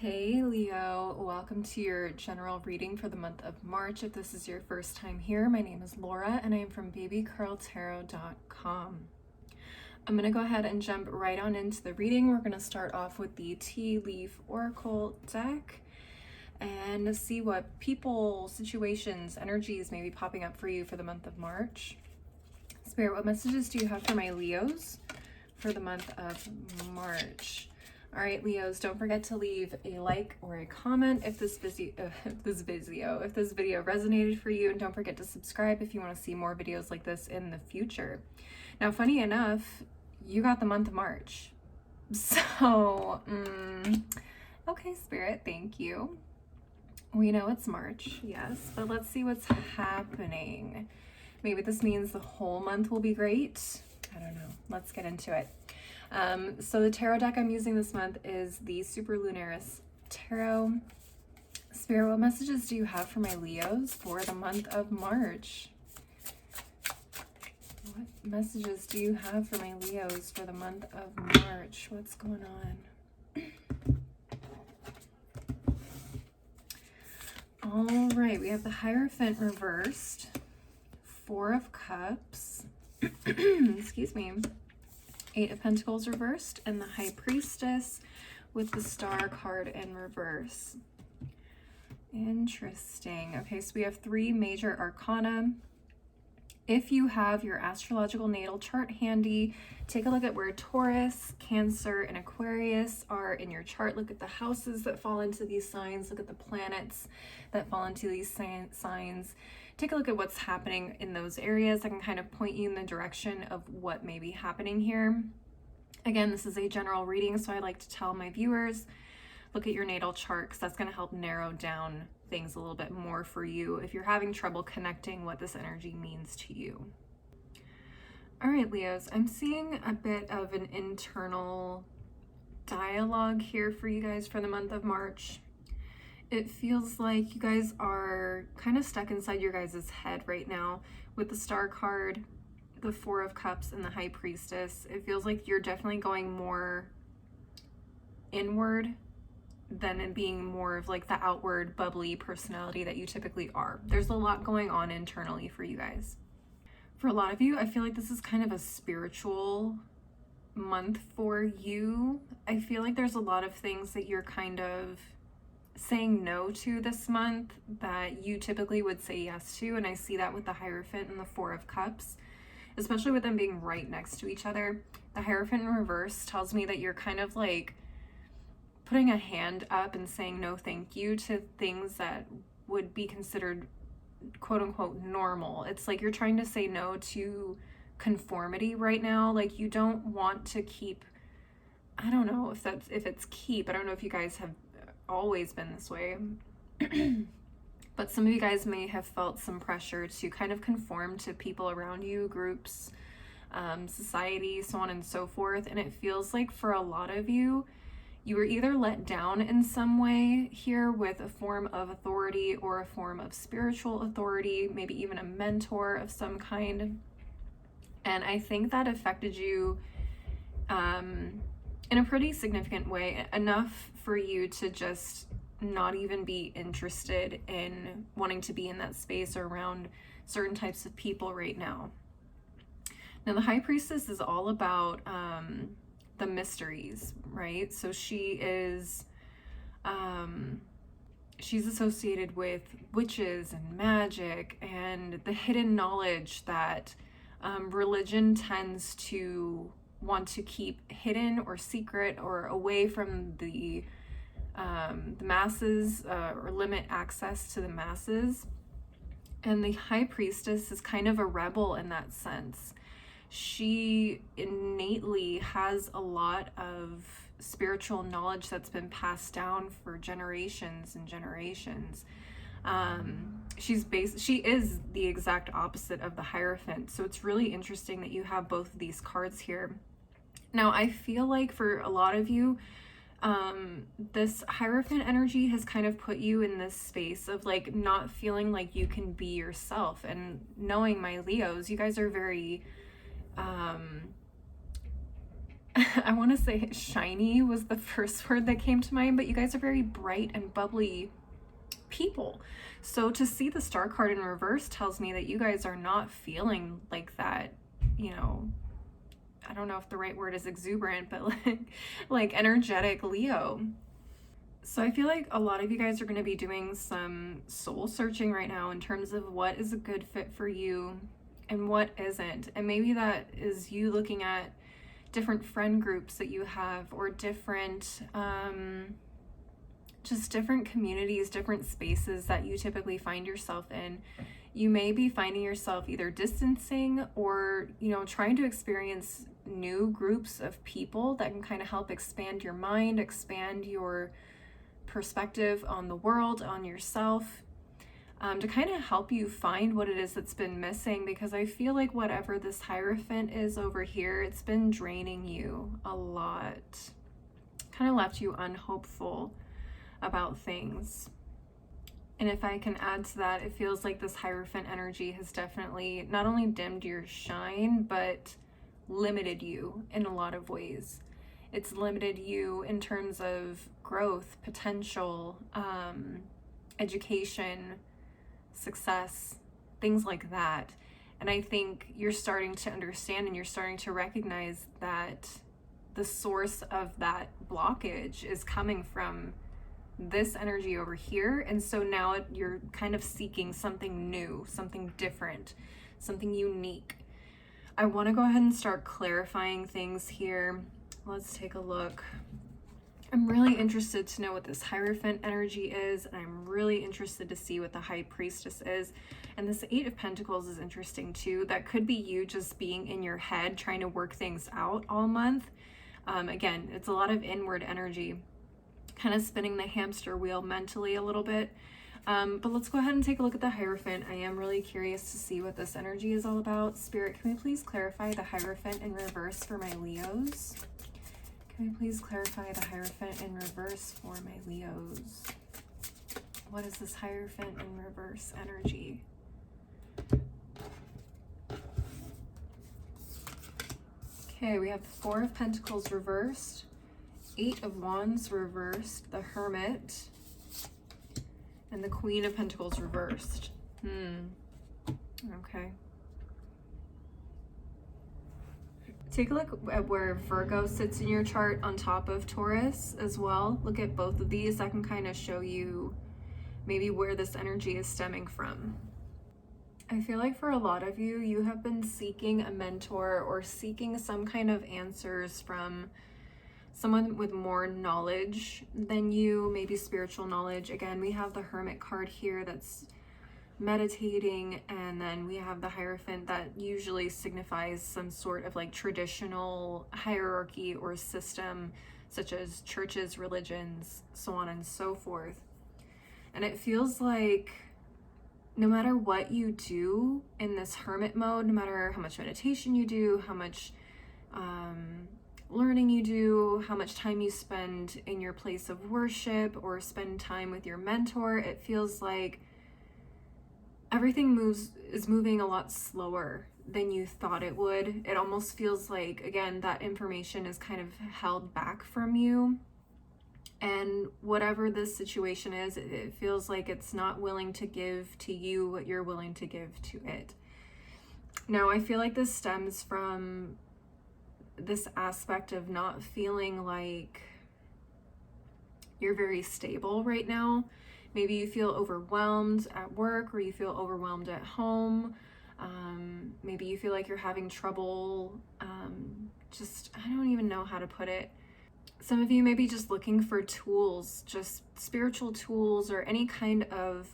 Hey Leo, welcome to your general reading for the month of March. If this is your first time here, my name is Laura and I am from babycurltarot.com. I'm going to go ahead and jump right on into the reading. We're going to start off with the Tea Leaf Oracle deck and see what people, situations, energies may be popping up for you for the month of March. Spirit, what messages do you have for my Leos for the month of March? All right, Leos, don't forget to leave a like or a comment if this video resonated for you, and don't forget to subscribe if you want to see more videos like this in the future. Now, funny enough, you got the month of March. So, okay, Spirit, thank you. We know it's March, yes, but let's see what's happening. Maybe this means the whole month will be great. I don't know. Let's get into it. So the tarot deck I'm using this month is the Superlunaris Tarot. Spirit, what messages do you have for my Leos for the month of March? What messages do you have for my Leos for the month of March? What's going on? All right, we have the Hierophant reversed, Four of Cups, excuse me, Eight of Pentacles reversed, and the High Priestess with the Star card in reverse. Interesting. Okay, so we have three major arcana. If you have your astrological natal chart handy, take a look at where Taurus, Cancer, and Aquarius are in your chart. Look at the houses that fall into these signs. Look at the planets that fall into these signs. Take a look at what's happening in those areas. I can kind of point you in the direction of what may be happening here. Again, this is a general reading, so I like to tell my viewers, look at your natal chart, because that's going to help narrow down things a little bit more for you if you're having trouble connecting what this energy means to you. All right, Leos, I'm seeing a bit of an internal dialogue here for you guys for the month of March. It feels like you guys are kind of stuck inside your guys' head right now with the Star card, the Four of Cups, and the High Priestess. It feels like you're definitely going more inward than in being more of like the outward, bubbly personality that you typically are. There's a lot going on internally for you guys. For a lot of you, I feel like this is kind of a spiritual month for you. I feel like there's a lot of things that you're kind of saying no to this month that you typically would say yes to, and I see that with the Hierophant and the Four of Cups, especially with them being right next to each other. The Hierophant in reverse tells me that you're kind of like putting a hand up and saying no thank you to things that would be considered quote unquote normal. It's like you're trying to say no to conformity right now. Like you don't want to keep, I don't know if it's keep, I don't know if you guys have always been this way, but some of you guys may have felt some pressure to kind of conform to people around you, groups, society, so on and so forth. And it feels like for a lot of you, you were either let down in some way here with a form of authority or a form of spiritual authority, maybe even a mentor of some kind. And I think that affected you in a pretty significant way, enough for you to just not even be interested in wanting to be in that space or around certain types of people right now. Now, the High Priestess is all about the mysteries, right? So she is, she's associated with witches and magic and the hidden knowledge that religion tends to want to keep hidden or secret or away from the masses, or limit access to the masses. And the High Priestess is kind of a rebel in that sense. She innately has a lot of spiritual knowledge that's been passed down for generations and generations. She is the exact opposite of the Hierophant. So it's really interesting that you have both of these cards here. Now, I feel like for a lot of you, this Hierophant energy has kind of put you in this space of like not feeling like you can be yourself. And knowing my Leos, you guys are very I want to say shiny was the first word that came to mind, but you guys are very bright and bubbly people. So to see the Star card in reverse tells me that you guys are not feeling like that, you know, I don't know if the right word is exuberant, but like energetic Leo. So I feel like a lot of you guys are going to be doing some soul searching right now in terms of what is a good fit for you and what isn't. And maybe that is you looking at different friend groups that you have, or different just different communities, different spaces that you typically find yourself in. You may be finding yourself either distancing or, you know, trying to experience new groups of people that can kind of help expand your mind, expand your perspective on the world, on yourself, to kind of help you find what it is that's been missing. Because I feel like whatever this Hierophant is over here, it's been draining you a lot, kind of left you unhopeful about things. And if I can add to that, it feels like this Hierophant energy has definitely not only dimmed your shine, but limited you in a lot of ways. It's limited you in terms of growth, potential, education, success, things like that. And I think you're starting to understand and you're starting to recognize that the source of that blockage is coming from this energy over here. And so now you're kind of seeking something new, something different, something unique. I want to go ahead and start clarifying things here. Let's take a look. I'm really interested to know what this Hierophant energy is, and I'm really interested to see what the High Priestess is. And this Eight of Pentacles is interesting too. That could be you just being in your head trying to work things out all month. Again, it's a lot of inward energy, kind of spinning the hamster wheel mentally a little bit. But let's go ahead and take a look at the Hierophant. I am really curious to see what this energy is all about. Spirit, can we please clarify the Hierophant in reverse for my Leos? Can we please clarify the Hierophant in reverse for my Leos? What is this Hierophant in reverse energy? Okay, we have the Four of Pentacles reversed, Eight of Wands reversed, the Hermit, and the Queen of Pentacles reversed. Okay. Take a look at where Virgo sits in your chart on top of Taurus as well. Look at both of these. That can kind of show you maybe where this energy is stemming from. I feel like for a lot of you, you have been seeking a mentor or seeking some kind of answers from someone with more knowledge than you, maybe spiritual knowledge. Again, we have the Hermit card here that's meditating, and then we have the Hierophant that usually signifies some sort of like traditional hierarchy or system, such as churches, religions, so on and so forth. And it feels like no matter what you do in this hermit mode, no matter how much meditation you do, how much learning you do, how much time you spend in your place of worship or spend time with your mentor, it feels like everything is moving a lot slower than you thought it would. It almost feels like, again, that information is kind of held back from you. And whatever this situation is, it feels like it's not willing to give to you what you're willing to give to it. Now, I feel like this stems from this aspect of not feeling like you're very stable right now. Maybe you feel overwhelmed at work, or you feel overwhelmed at home. Maybe you feel like you're having trouble. I don't even know how to put it. Some of you may be just looking for tools, just spiritual tools or any kind of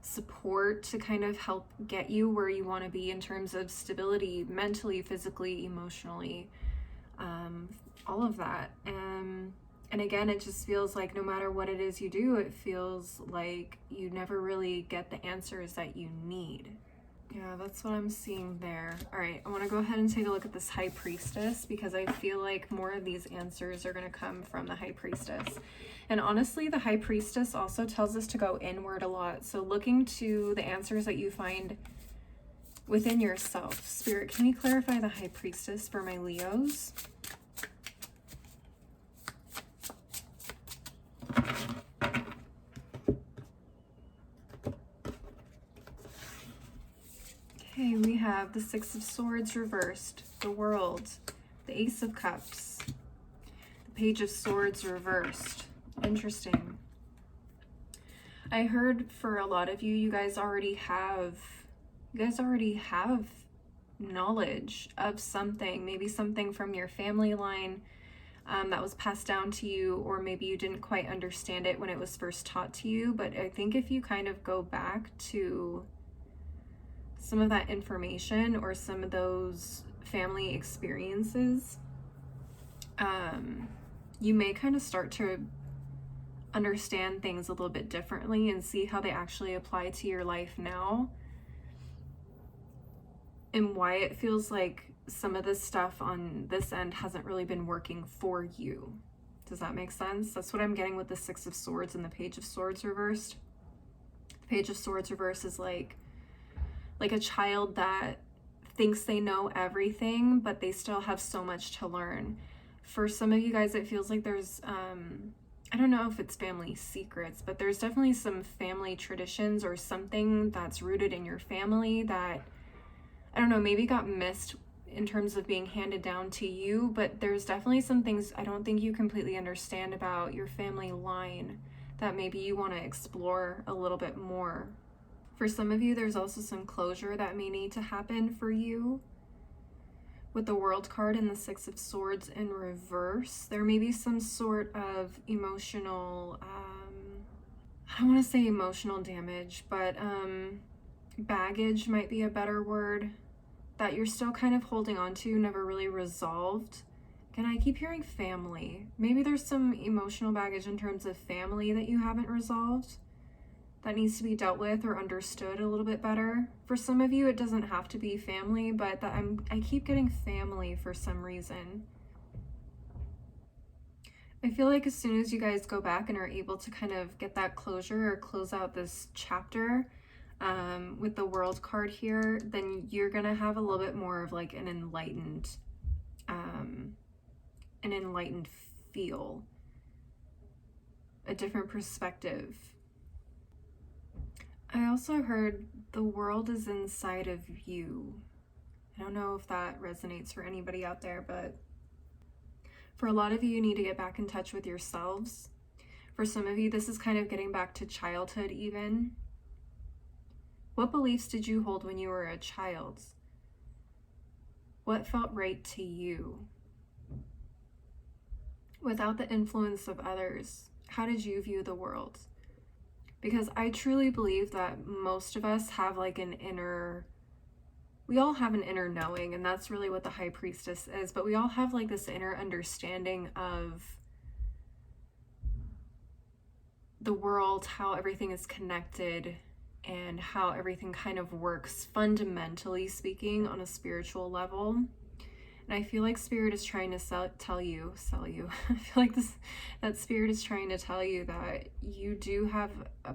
support to kind of help get you where you want to be in terms of stability, mentally, physically, emotionally, all of that. And again, it just feels like no matter what it is you do, it feels like you never really get the answers that you need. Yeah, that's what I'm seeing there. All right, I want to go ahead and take a look at this High Priestess, because I feel like more of these answers are going to come from the High Priestess. And honestly, the High Priestess also tells us to go inward a lot. So looking to the answers that you find within yourself. Spirit, can you clarify the High Priestess for my Leos? Okay, we have the Six of Swords reversed, the World, the Ace of Cups, the Page of Swords reversed. Interesting. I heard for a lot of you, you guys already have knowledge of something, maybe something from your family line that was passed down to you, or maybe you didn't quite understand it when it was first taught to you. But I think if you kind of go back to some of that information or some of those family experiences, you may kind of start to understand things a little bit differently and see how they actually apply to your life now, and why it feels like some of this stuff on this end hasn't really been working for you. Does that make sense? That's what I'm getting with the Six of Swords and the Page of Swords reversed. The Page of Swords reversed is like a child that thinks they know everything, but they still have so much to learn. For some of you guys, it feels like there's, I don't know if it's family secrets, but there's definitely some family traditions or something that's rooted in your family that, I don't know, maybe got missed in terms of being handed down to you, but there's definitely some things I don't think you completely understand about your family line that maybe you want to explore a little bit more. For some of you, there's also some closure that may need to happen for you. With the World card and the Six of Swords in reverse, there may be some sort of emotional, I don't want to say emotional damage, but baggage might be a better word, that you're still kind of holding on to, never really resolved. And I keep hearing family. Maybe there's some emotional baggage in terms of family that you haven't resolved, that needs to be dealt with or understood a little bit better. For some of you, it doesn't have to be family, but I keep getting family for some reason. I feel like as soon as you guys go back and are able to kind of get that closure or close out this chapter with the World card here, then you're gonna have a little bit more of like an enlightened feel, a different perspective. I also heard the world is inside of you. I don't know if that resonates for anybody out there, but for a lot of you, you need to get back in touch with yourselves. For some of you, this is kind of getting back to childhood even. What beliefs did you hold when you were a child? What felt right to you? Without the influence of others, how did you view the world? Because I truly believe that most of us have like we all have an inner knowing, and that's really what the High Priestess is, but we all have like this inner understanding of the world, how everything is connected, and how everything kind of works, fundamentally speaking, on a spiritual level. And I feel like Spirit is trying to tell you. I feel like that Spirit is trying to tell you that you do have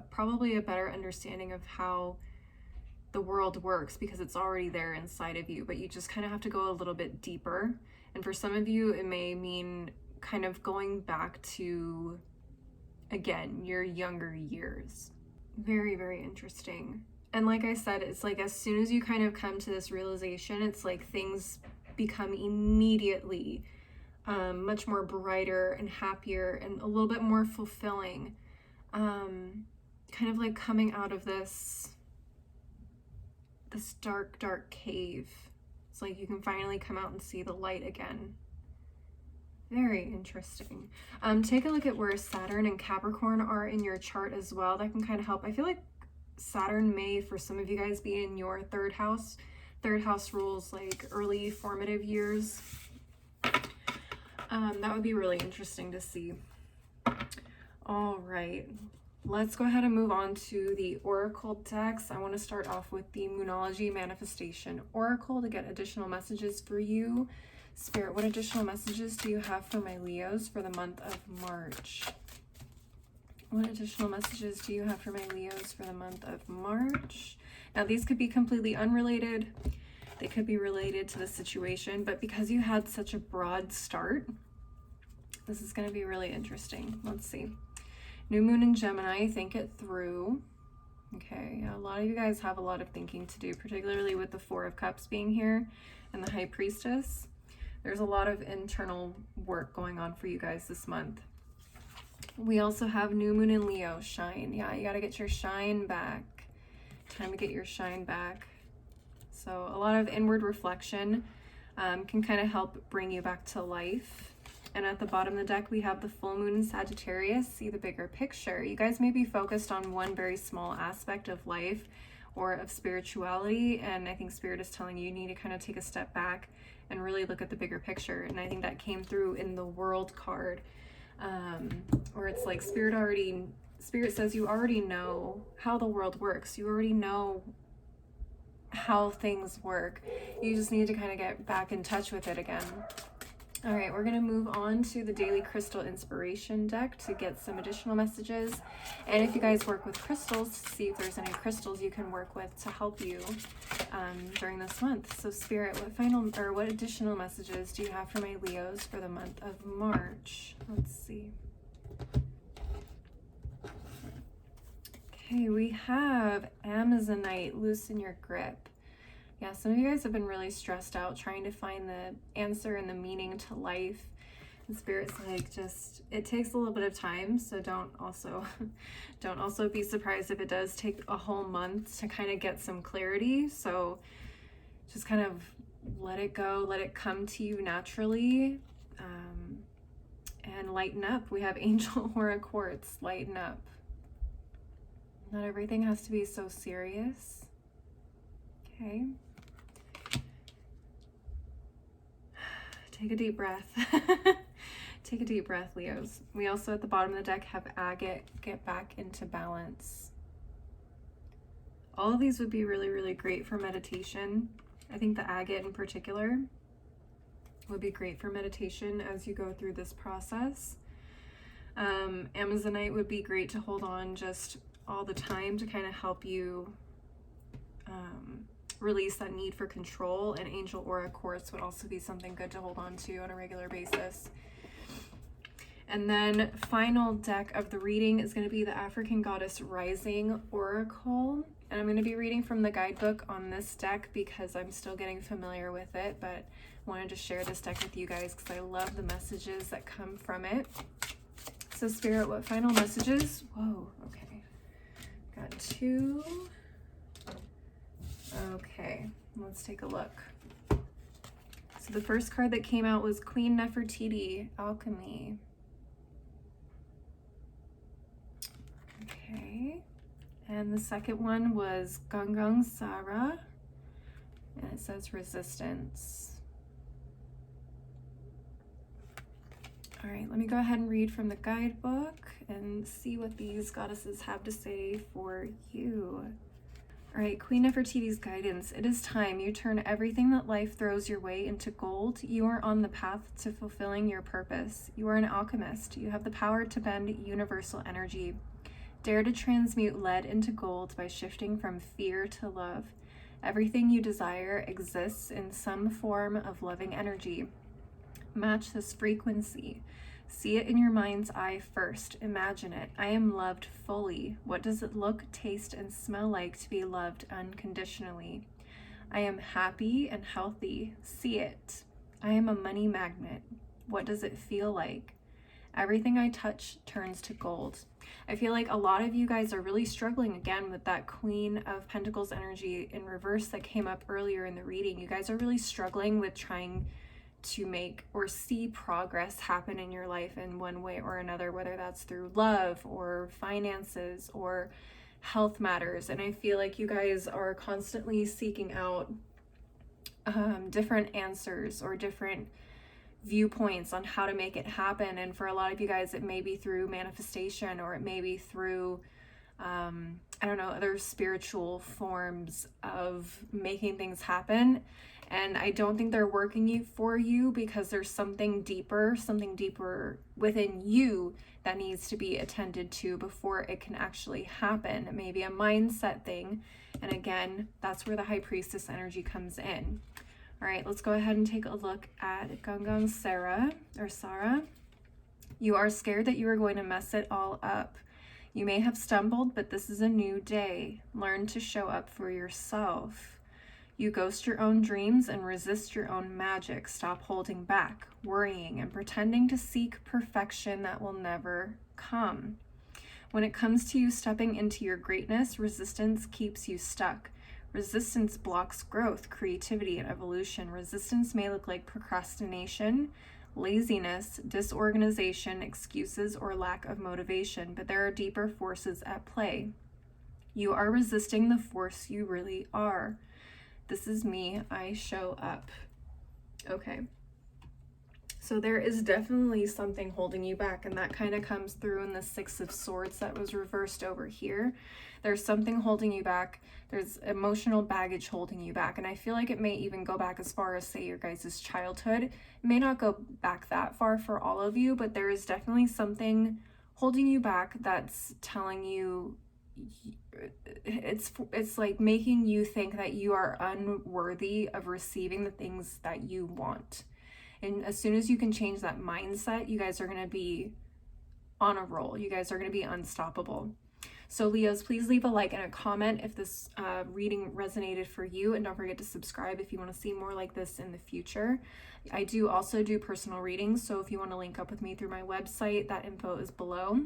probably a better understanding of how the world works, because it's already there inside of you, but you just kind of have to go a little bit deeper. And for some of you, it may mean kind of going back to, again, your younger years. Very, very interesting. And like I said, it's like as soon as you kind of come to this realization, it's like things become immediately much more brighter and happier and a little bit more fulfilling. Kind of like coming out of this dark cave. It's like you can finally come out and see the light again. Very interesting. Take a look at where Saturn and Capricorn are in your chart as well. That can kind of help. I feel like Saturn may, for some of you guys, be in your third house. Third house rules like early formative years. That would be really interesting to see. All right, let's go ahead and move on to the Oracle decks. I want to start off with the Moonology Manifestation Oracle to get additional messages for you. Spirit, what additional messages do you have for my Leos for the month of March? What additional messages do you have for my Leos for the month of March? Now, these could be completely unrelated. They could be related to the situation, but because you had such a broad start, this is going to be really interesting. Let's see. New Moon in Gemini, think it through. Okay, yeah, a lot of you guys have a lot of thinking to do, particularly with the Four of Cups being here and the High Priestess. There's a lot of internal work going on for you guys this month. We also have New Moon in Leo, shine. Yeah, you got to get your shine back. Time to get your shine back. So a lot of inward reflection can kind of help bring you back to life. And at the bottom of the deck, we have the full moon in Sagittarius. See the bigger picture. You guys may be focused on one very small aspect of life or of spirituality. And I think Spirit is telling you need to kind of take a step back and really look at the bigger picture. And I think that came through in the World card, where it's like Spirit says you already know how the world works. You already know how things work. You just need to kind of get back in touch with it again. All right, we're going to move on to the Daily Crystal Inspiration deck to get some additional messages. And if you guys work with crystals, see if there's any crystals you can work with to help you during this month. So Spirit, what additional messages do you have for my Leos for the month of March? Let's see. Okay, we have Amazonite, loosen your grip. Yeah, some of you guys have been really stressed out trying to find the answer and the meaning to life. And Spirit's like, it takes a little bit of time, so don't also be surprised if it does take a whole month to kind of get some clarity. So just kind of let it go, let it come to you naturally, and lighten up. We have Angel Aura Quartz, lighten up. Not everything has to be so serious. Okay. Take a deep breath. Take a deep breath, Leos. We also at the bottom of the deck have Agate, get back into balance. All of these would be really, really great for meditation. I think the Agate in particular would be great for meditation as you go through this process. Amazonite would be great to hold on just all the time to kind of help you release that need for control. And Angel Aura Quartz would also be something good to hold on to on a regular basis. And then final deck of the reading is going to be the African Goddess Rising Oracle. And I'm going to be reading from the guidebook on this deck because I'm still getting familiar with it, but wanted to share this deck with you guys because I love the messages that come from it. So Spirit, what final messages? Whoa, okay. Got two. Okay, let's take a look. So the first card that came out was Queen Nefertiti, Alchemy. Okay, and the second one was Gangang Sara, and it says Resistance. All right, let me go ahead and read from the guidebook and see what these goddesses have to say for you. All right, Queen Nefertiti's guidance. It is time you turn everything that life throws your way into gold. You are on the path to fulfilling your purpose. You are an alchemist. You have the power to bend universal energy. Dare to transmute lead into gold by shifting from fear to love. Everything you desire exists in some form of loving energy. Match this frequency. See it in your mind's eye first. Imagine it. I am loved fully. What does it look, taste, and smell like to be loved unconditionally? I am happy and healthy. See it. I am a money magnet. What does it feel like? Everything I touch turns to gold. I feel like a lot of you guys are really struggling again with that Queen of Pentacles energy in reverse that came up earlier in the reading. You guys are really struggling with trying to make or see progress happen in your life in one way or another, whether that's through love or finances or health matters. And I feel like you guys are constantly seeking out different answers or different viewpoints on how to make it happen. And for a lot of you guys, it may be through manifestation, or it may be through other spiritual forms of making things happen. And I don't think they're working for you because there's something deeper within you that needs to be attended to before it can actually happen. It may be a mindset thing. And again, that's where the High Priestess energy comes in. All right, let's go ahead and take a look at Gangang Sara. You are scared that you are going to mess it all up. You may have stumbled, but this is a new day. Learn to show up for yourself. You ghost your own dreams and resist your own magic. Stop holding back, worrying, and pretending to seek perfection that will never come. When it comes to you stepping into your greatness, resistance keeps you stuck. Resistance blocks growth, creativity, and evolution. Resistance may look like procrastination, laziness, disorganization, excuses, or lack of motivation, but there are deeper forces at play. You are resisting the force you really are. This is me. I show up. Okay. So there is definitely something holding you back, and that kind of comes through in the Six of Swords that was reversed over here. There's something holding you back. There's emotional baggage holding you back, and I feel like it may even go back as far as, say, your guys' childhood. It may not go back that far for all of you, but there is definitely something holding you back that's telling you, it's like making you think that you are unworthy of receiving the things that you want. And as soon as you can change that mindset, you guys are going to be on a roll. You guys are going to be unstoppable. So Leos, please leave a like and a comment if this reading resonated for you. And don't forget to subscribe if you want to see more like this in the future. I do also do personal readings. So if you want to link up with me through my website, that info is below.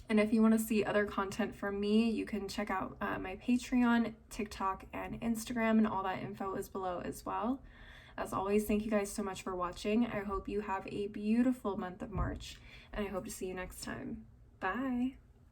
And if you want to see other content from me, you can check out my Patreon, TikTok, and Instagram, and all that info is below as well. As always, thank you guys so much for watching. I hope you have a beautiful month of March, and I hope to see you next time. Bye.